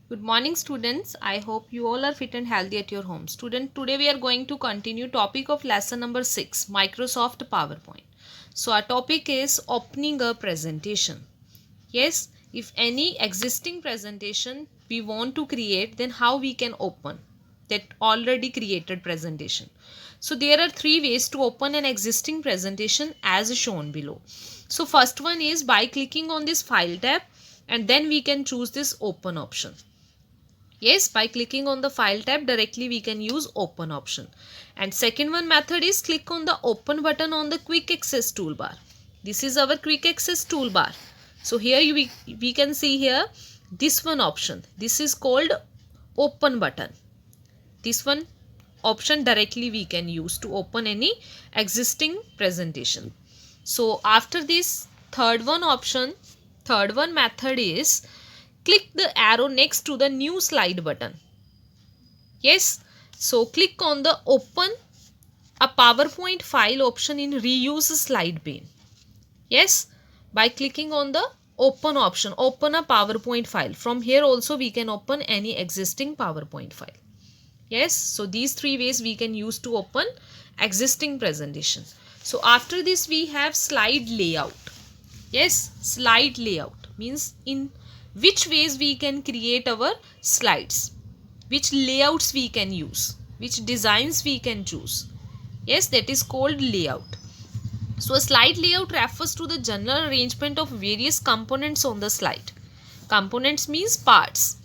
Good morning students. I hope you all are fit and healthy at your home. Student, today we are going to continue topic of lesson number 6, Microsoft PowerPoint. So our topic is opening a presentation. Yes, if any existing presentation we want to create, then how we can open that already created presentation. So there are three ways to open an existing presentation as shown below. So first one is by clicking on this file tab and then we can choose this open option. Yes, by clicking on the file tab directly we can use open option. And second one method is click on the open button on the quick access toolbar. This is our quick access toolbar. So here we can see here this one option. This is called open button. This one option directly we can use to open any existing presentation. So after this third one method is click the arrow next to the new slide button. Yes, so click on the open a PowerPoint file option in reuse slide pane. Yes, by clicking on the open option, open a PowerPoint file. From here also we can open any existing PowerPoint file. Yes, so these three ways we can use to open existing presentation. So after this we have slide layout. Yes, slide layout means in which ways we can create our slides, which layouts we can use, which designs we can choose. Yes, that is called layout. So a slide layout refers to the general arrangement of various components on the slide. Components means parts.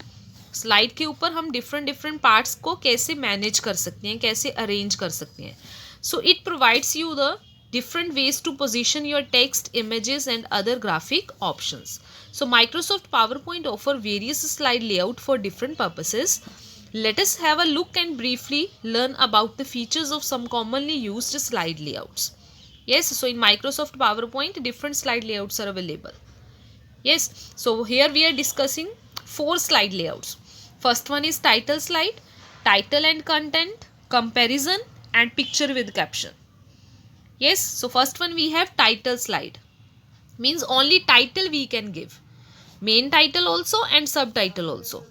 Slide के ऊपर हम different parts को कैसे manage कर सकते हैं, कैसे arrange कर सकते हैं. So it provides you the different ways to position your text, images and other graphic options. So Microsoft PowerPoint offer various slide layout for different purposes. Let us have a look and briefly learn about the features of some commonly used slide layouts. Yes, so in Microsoft PowerPoint different slide layouts are available. Yes, so here we are discussing 4 slide layouts. First one is title slide, title and content, comparison and picture with caption. Yes, so first one we have title slide. Means only title we can give. Main title also and subtitle also.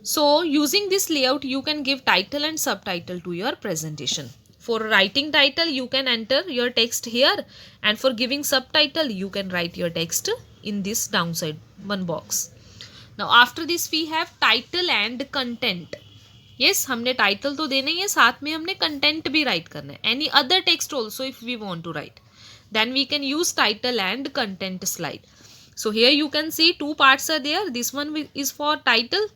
So using this layout you can give title and subtitle to your presentation. For writing title you can enter your text here, and for giving subtitle you can write your text in this downside one box. Now after this we have title and content. Yes, हमने title तो देना ही है, साथ में हमने content भी write करना है. Any other text also if we want to write, then we can use title and content slide. So here you can see two parts are there. This one is for title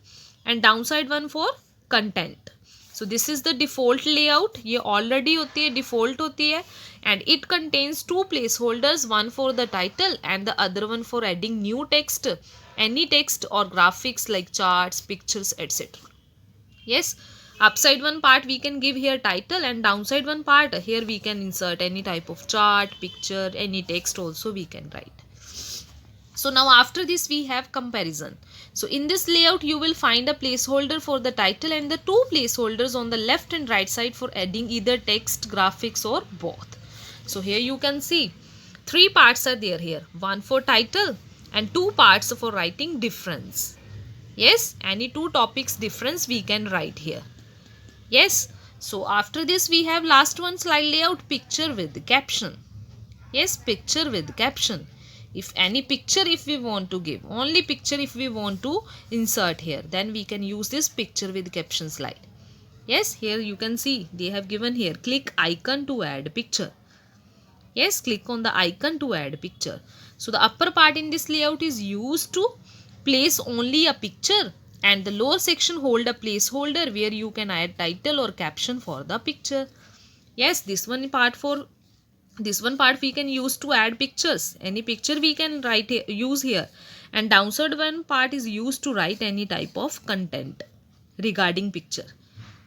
and downside one for content. So this is the default layout. ये already होती है, default होती है, and it contains two placeholders, one for the title and the other one for adding new text, any text or graphics like charts, pictures, etc. Yes, upside one part we can give here title, and downside one part here we can insert any type of chart, picture, any text also we can write. So now after this we have comparison. So in this layout you will find a placeholder for the title and the two placeholders on the left and right side for adding either text, graphics or both. So here you can see three parts are there here, one for title and two parts for writing difference. Yes, any two topics difference we can write here. Yes, so after this we have last one slide layout, picture with caption. Yes, picture with caption. If any picture if we want to give, only picture if we want to insert here, then we can use this picture with caption slide. Yes, here you can see they have given here click icon to add picture. Yes, click on the icon to add picture. So the upper part in this layout is used to place only a picture, and the lower section hold a placeholder where you can add title or caption for the picture. Yes, this one part we can use to add pictures. Any picture we can write use here, and downside one part is used to write any type of content regarding picture.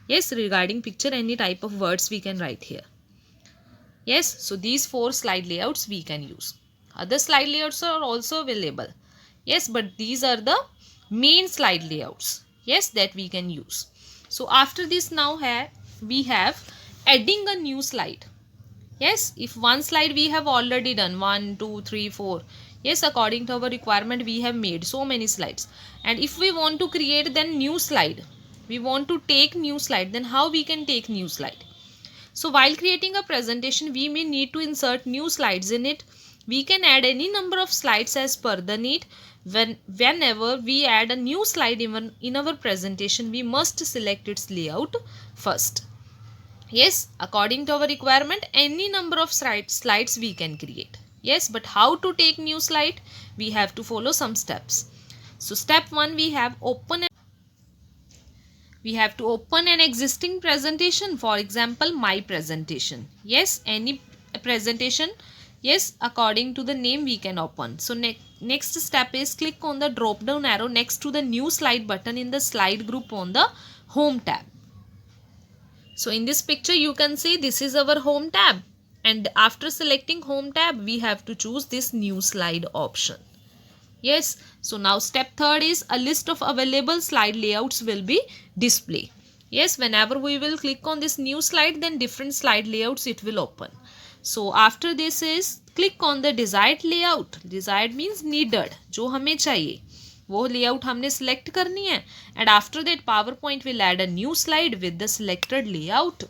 Yes, regarding picture any type of words we can write here. Yes, so these 4 slide layouts we can use. Other slide layouts are also available. Yes, but these are the main slide layouts. Yes, that we can use. So after this now we have adding a new slide. Yes, if one slide we have already done 1, 2, 3, 4. Yes, according to our requirement we have made so many slides, and if we want to create then new slide, we want to take new slide, then how we can take new slide? So while creating a presentation we may need to insert new slides in it. We can add any number of slides as per the need. Whenever we add a new slide even in our presentation, we must select its layout first. Yes, according to our requirement, any number of slides we can create. Yes, but how to take new slide? We have to follow some steps. So step 1, we have to open an existing presentation. For example, my presentation. Yes, any presentation. Yes, according to the name we can open. So next step is click on the drop down arrow next to the new slide button in the slide group on the home tab. So in this picture you can see this is our home tab, and after selecting home tab we have to choose this new slide option. Yes, so now step 3 is a list of available slide layouts will be displayed. Yes, whenever we will click on this new slide, then different slide layouts it will open. So after this is click on the desired layout. Desired means needed, जो हमें चाहिए वो layout हमने select करनी है, and after that PowerPoint will add a new slide with the selected layout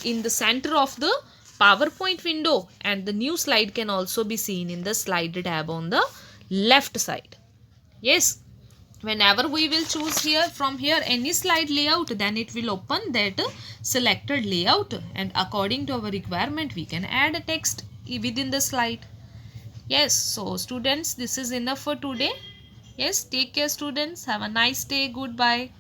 in the center of the PowerPoint window, and the new slide can also be seen in the slide tab on the left side. Yes, whenever we will choose here from here any slide layout, then it will open that selected layout, and according to our requirement we can add a text within the slide. Yes, so students, this is enough for today. Yes, take care students, have a nice day, goodbye.